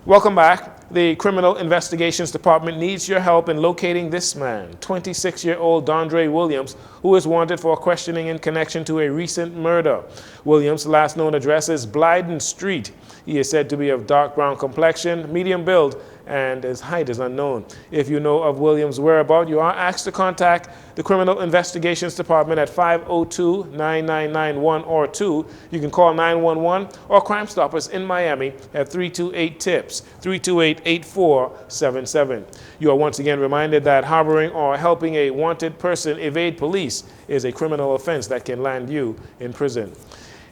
Welcome back. The Criminal Investigations Department needs your help in locating this man, 26-year-old Dondre Williams, who is wanted for questioning in connection to a recent murder. Williams' last known address is Blyden Street. He is said to be of dark brown complexion, medium build, and his height is unknown. If you know of Williams' whereabouts, you are asked to contact the Criminal Investigations Department at 502-9991 or 2. You can call 911 or Crime Stoppers in Miami at 328-TIPS, 328-8477. You are once again reminded that harboring or helping a wanted person evade police is a criminal offense that can land you in prison.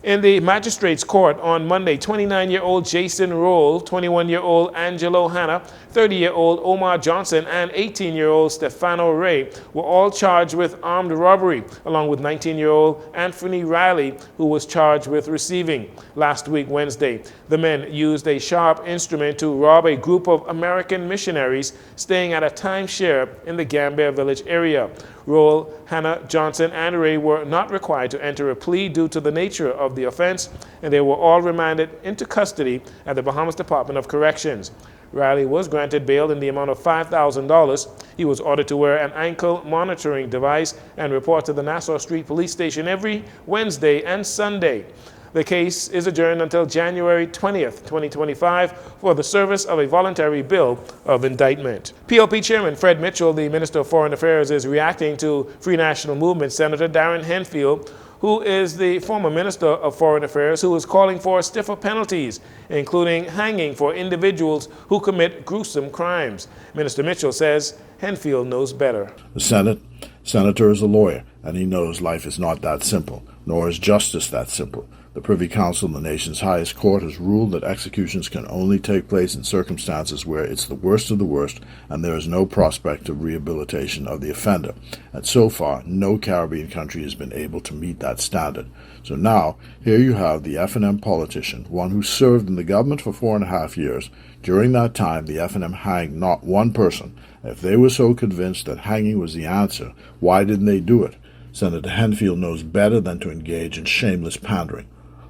In the magistrate's court on Monday, 29-year-old Jason Roll, 21-year-old Angelo Hanna, 30-year-old Omar Johnson, and 18-year-old Stefano Ray were all charged with armed robbery, along with 19-year-old Anthony Riley, who was charged with receiving. Last week, Wednesday, the men used a sharp instrument to rob a group of American missionaries staying at a timeshare in the Gambia Village area. Roll, Hannah, Johnson, and Ray were not required to enter a plea due to the nature of the offense, and they were all remanded into custody at the Bahamas Department of Corrections. Riley was granted bail in the amount of $5,000. He was ordered to wear an ankle monitoring device and report to the Nassau Street Police Station every Wednesday and Sunday. The case is adjourned until January 20th, 2025 for the service of a voluntary bill of indictment. PLP Chairman Fred Mitchell, the Minister of Foreign Affairs, is reacting to Free National Movement Senator Darren Henfield, who is the former Minister of Foreign Affairs, who is calling for stiffer penalties, including hanging for individuals who commit gruesome crimes. Minister Mitchell says Henfield knows better. The senator is a lawyer, and he knows life is not that simple, nor is justice that simple. The Privy Council in the nation's highest court has ruled that executions can only take place in circumstances where it's the worst of the worst and there is no prospect of rehabilitation of the offender. And so far, no Caribbean country has been able to meet that standard. So now, here you have the F&M politician, one who served in the government for 4.5 years. During that time, the F&M hanged not one person. If they were so convinced that hanging was the answer, why didn't they do it? Senator Henfield knows better than to engage in shameless pandering.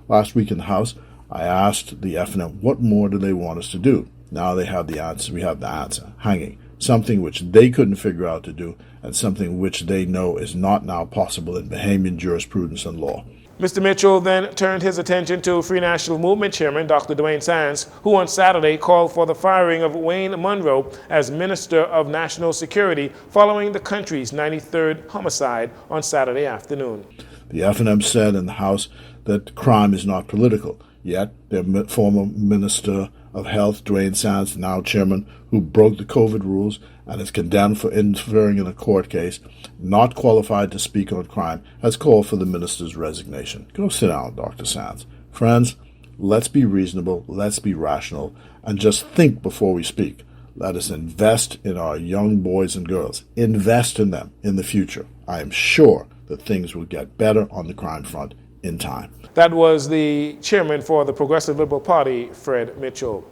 Last week in the House, I asked the F&M what more do they want us to do. Now they have the answer. We have the answer. Hanging. Something which they couldn't figure out to do, and something which they know is not now possible in Bahamian jurisprudence and law. Mr. Mitchell then turned his attention to Free National Movement Chairman Dr. Dwayne Sands, who on Saturday called for the firing of Wayne Munroe as Minister of National Security following the country's 93rd homicide on Saturday afternoon. The F&M said in the House that crime is not political, yet their former Minister of Health, Dwayne Sands, now chairman, who broke the COVID rules and is condemned for interfering in a court case, not qualified to speak on crime, has called for the minister's resignation. Go sit down, Dr. Sands. Friends, let's be reasonable, let's be rational, and just think before we speak. Let us invest in our young boys and girls. Invest in them in the future. I am sure that things will get better on the crime front in time. That was the chairman for the Progressive Liberal Party, Fred Mitchell.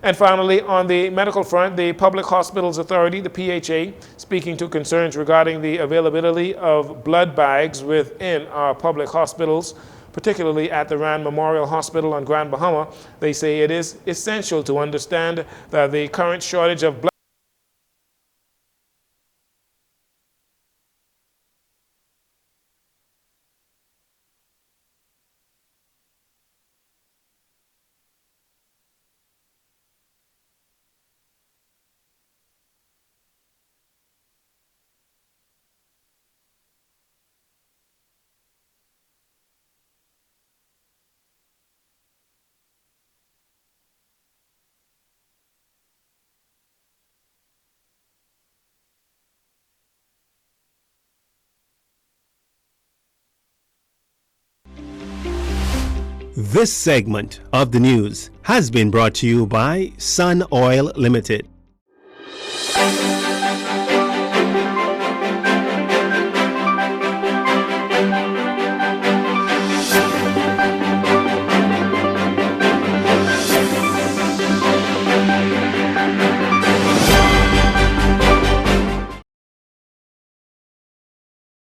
And finally, on the medical front, the Public Hospitals Authority, the PHA, speaking to concerns regarding the availability of blood bags within our public hospitals, particularly at the Rand Memorial Hospital on Grand Bahama. They say it is essential to understand that the current shortage of blood This segment of the news has been brought to you by Sun Oil Limited.